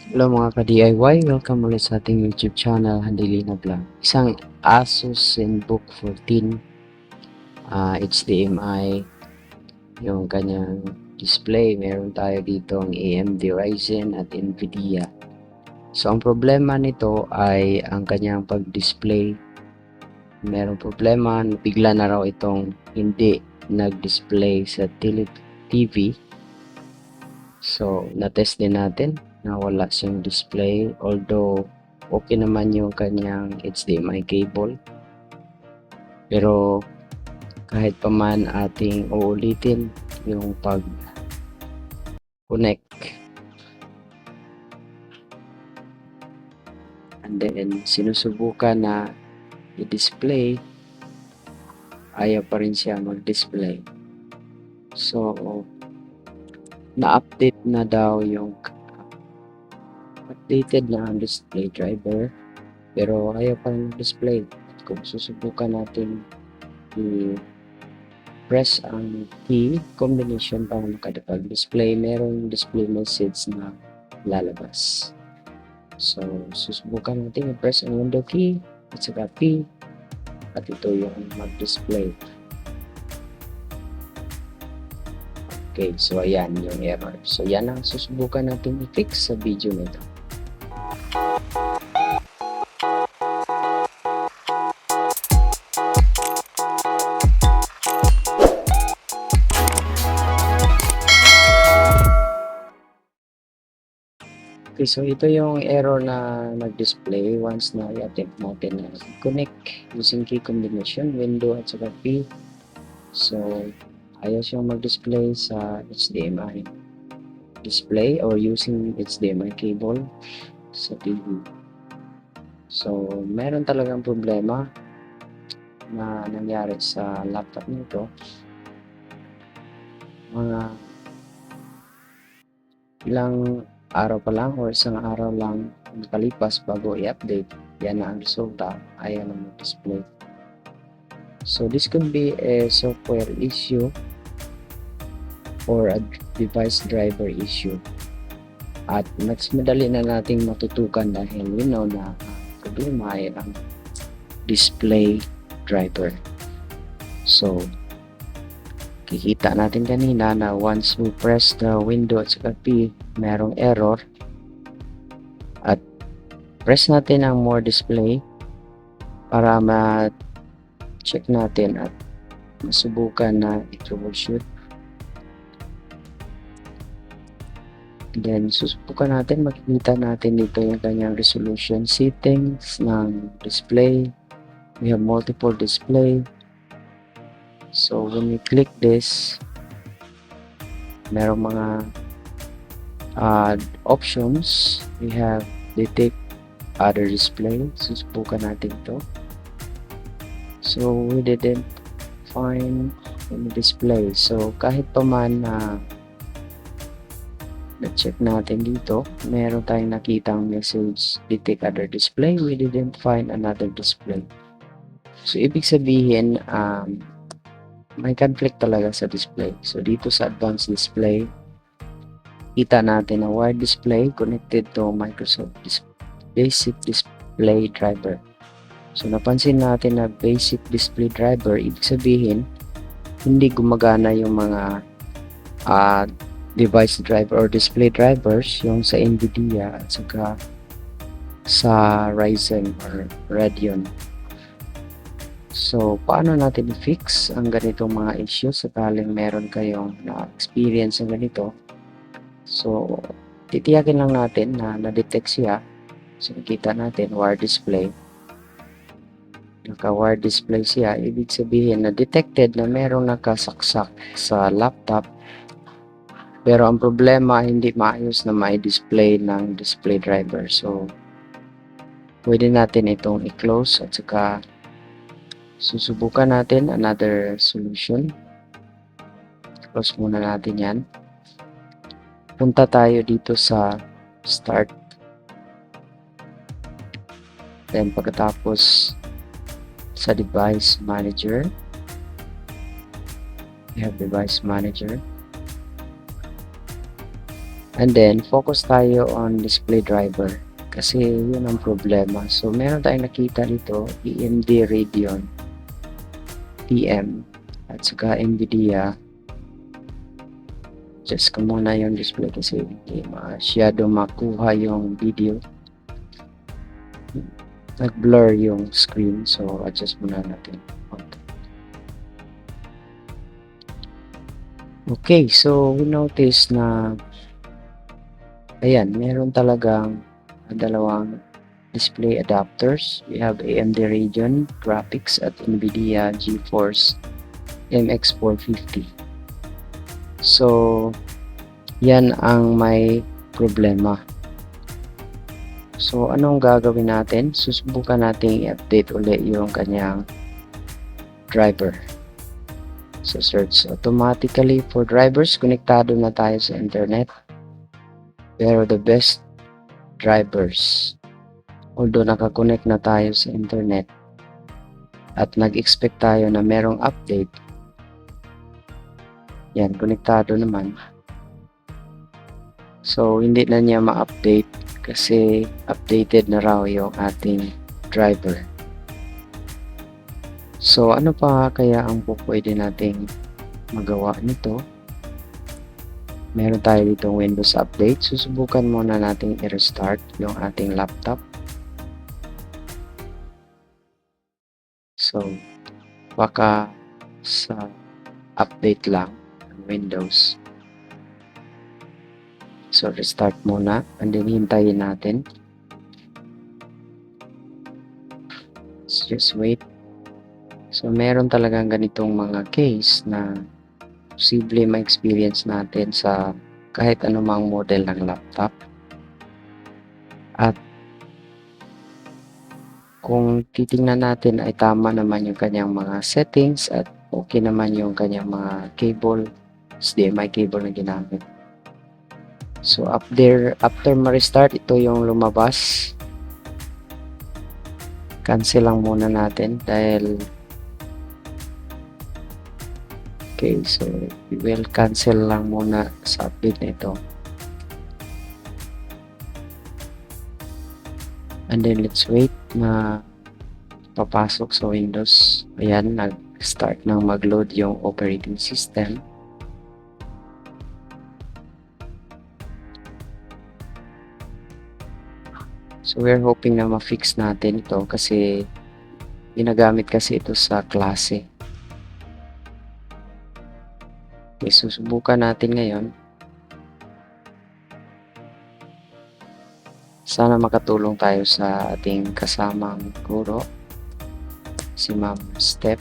Hello mga ka-DIY, welcome ulit sa ating YouTube channel, Handilina Vlog. Isang Asus ZenBook 14 HDMI yung kanyang display. Meron tayo dito ang AMD Ryzen at Nvidia. So ang problema nito ay ang kanyang pag-display. Merong problema, bigla na raw itong hindi nag-display sa TV. So na-test din natin na wala siyang display, although okay naman yung kanyang HDMI cable, pero kahit pa man ating uulitin yung pag connect and then sinusubukan na i-display, ayaw pa rin siya mag-display. So na-update na daw yung updated na ang display driver, pero ayaw pa rin display. Kung susubukan natin i-press ang key combination para makapag-display, merong display message na lalabas. So susubukan natin i-press ang window key at saka P at ito yung mag-display. Okay, so ayan yung error. So yan ang susubukan natin i-fix sa video nito. Okay, so ito yung error na nag-display once na i-attempt natin na connect using key combination, window at saka P. So ayaw siyang mag-display sa HDMI display or using HDMI cable sa TV. So meron talagang problema na nangyari sa laptop nito. Mga ilang araw pa lang or isang araw lang nakalipas bago i-update, yan na ang resulta, ayaw na mag-display. So this could be a software issue or a device driver issue, at mas madali na nating matutukan dahil we know na problema ay ang display driver. So kikita natin kanina na once we press the window at saka P, merong error, at press natin ang more display para ma-check natin at masubukan na i-troubleshoot. Then susubukan natin, makikita natin dito yung kanyang resolution settings ng display. We have multiple display. So when we click this, merong mga options. We have detect other display. Susubukan natin to. So we didn't find any display. So kahit pa man na-check natin dito, meron tayong nakitang message detect other display. We didn't find another display. So ibig sabihin may conflict talaga sa display. So dito sa advanced display, kita natin na wired display connected to Microsoft basic display driver. So napansin natin na basic display driver, ibig sabihin hindi gumagana yung mga device driver or display drivers yung sa Nvidia at saka sa Ryzen or Radeon. So, paano natin i-fix ang ganitong mga issues sakaling meron kayong na-experience ng ganito? So, titiyakin lang natin na na-detect siya. So, nakita natin, wired display. Naka-wired display siya. Ibig sabihin na detected na merong nakasaksak sa laptop. Pero ang problema, hindi maayos na ma-display ng display driver. So, pwede natin itong i-close at saka susubukan natin another solution. Close muna natin yan. Punta tayo dito sa start. Then pagkatapos sa device manager, we have device manager. And then, focus tayo on display driver. Kasi yun ang problema. So, meron tayong nakita dito, AMD Radeon TM at saka NVIDIA. Adjust ko muna yung display kasi hindi masyado makuha yung video. Nag-blur yung screen. So, adjust muna natin. Okay, so we notice na ayan, meron talagang dalawang display adapters. We have AMD Radeon graphics at NVIDIA GeForce MX 450. So, yan ang may problema. So, anong gagawin natin? Susubukan natin i-update ulit yung kanyang driver. So, search automatically for drivers. Konektado na tayo sa internet. Pero the best drivers, although nakakonect na tayo sa internet at nag-expect tayo na merong update, yan, konektado naman. So, hindi na niya ma-update kasi updated na raw yung ating driver. So, ano pa kaya ang pwede nating magawa nito? Meron tayo ditong Windows Update. Susubukan muna nating i-restart yung ating laptop. So, baka sa update lang ng Windows. So, restart muna. And then, hintayin natin. Let's just wait. So, meron talagang ganitong mga case na posible ma-experience natin sa kahit anumang model ng laptop. At kung titingnan natin ay tama naman yung kanyang mga settings at okay naman yung kanyang mga cable, HDMI cable na ginamit. So, after ma-restart, ito yung lumabas. Cancel lang muna natin dahil okay, so we will cancel lang muna sa update na ito. And then let's wait na papasok sa Windows. Ayan, nag-start nang mag-load yung operating system. So we're hoping na ma-fix natin ito kasi ginagamit kasi ito sa klase. Okay, susubukan natin ngayon. Sana makatulong tayo sa ating kasamang guro, si Ma'am Step.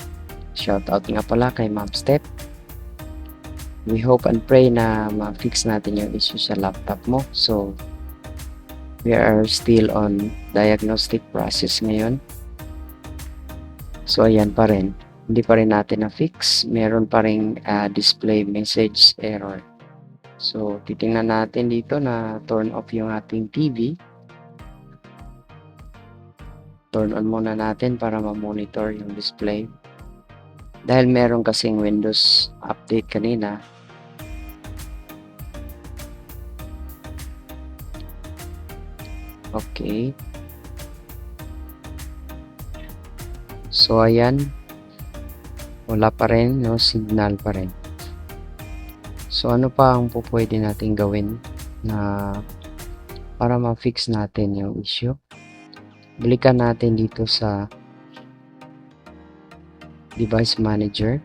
Shoutout nga pala kay Ma'am Step. We hope and pray na ma-fix natin yung issue sa laptop mo. So, we are still on diagnostic process ngayon. So, ayan pa rin. Hindi pa rin natin na-fix. Meron pa rin display message error. So, titingnan natin dito na turn off yung ating TV. Turn on muna natin para ma-monitor yung display. Dahil meron kasing Windows update kanina. Okay. So, ayan. Wala pa rin, no signal pa rin. So, ano pa ang pwede natin gawin na para ma-fix natin yung issue? Balikan natin dito sa device manager.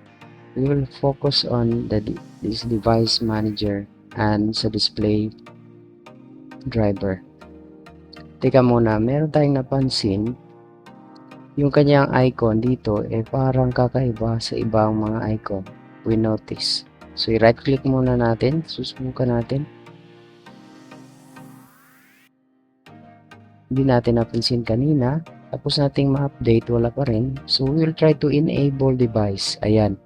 We will focus on this device manager and sa display driver. Teka muna, meron tayong napansin yung kanyang icon dito parang kakaiba sa ibang mga icon. We notice. So, i-right click muna natin. Susubukan natin. Hindi natin napansin kanina. Tapos nating ma-update, wala pa rin. So, we will try to enable device. Ayan.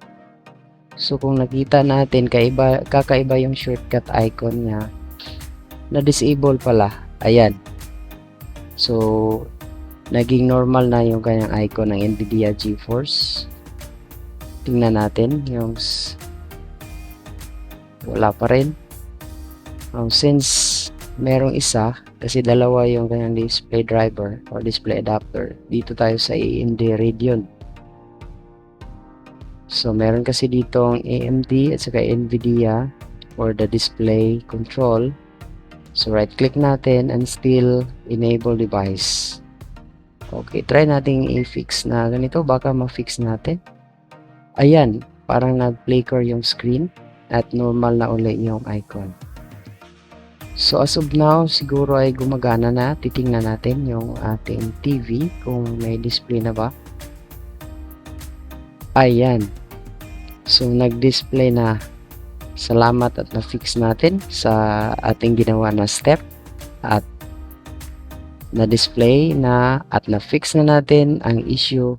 So, kung nakita natin, kakaiba yung shortcut icon niya. Na-disable pala. Ayan. So, naging normal na yung kanyang icon ng NVIDIA GeForce. Tingnan natin yung wala pa rin. Since merong isa, kasi dalawa yung kanyang display driver or display adapter, dito tayo sa AMD Radeon. So meron kasi ditong AMD at saka NVIDIA for the display control. So right click natin and still enable device. Okay, try nating i-fix na ganito, baka ma-fix natin. Ayan, parang nag-flicker yung screen at normal na uli yung icon. So as of now, siguro ay gumagana na. Titingnan natin yung ating TV kung may display na ba. Ayan. So nag-display na. Salamat at na-fix natin sa ating ginawa na step. At na-display na at na-fix na natin ang issue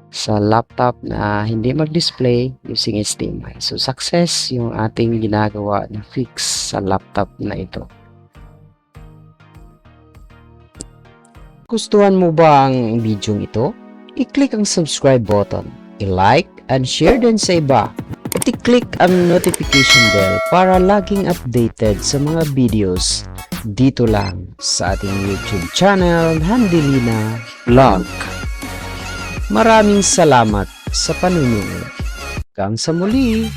sa laptop na hindi mag-display using HDMI. So success yung ating ginagawa na fix sa laptop na ito. Gustuhan mo ba ang video ito? I-click ang subscribe button, i-like and share din sa iba. At i-click ang notification bell para laging updated sa mga videos dito lang sa ating YouTube channel, Handelina Vlog. Maraming salamat sa panunood. Hanggang sa muli!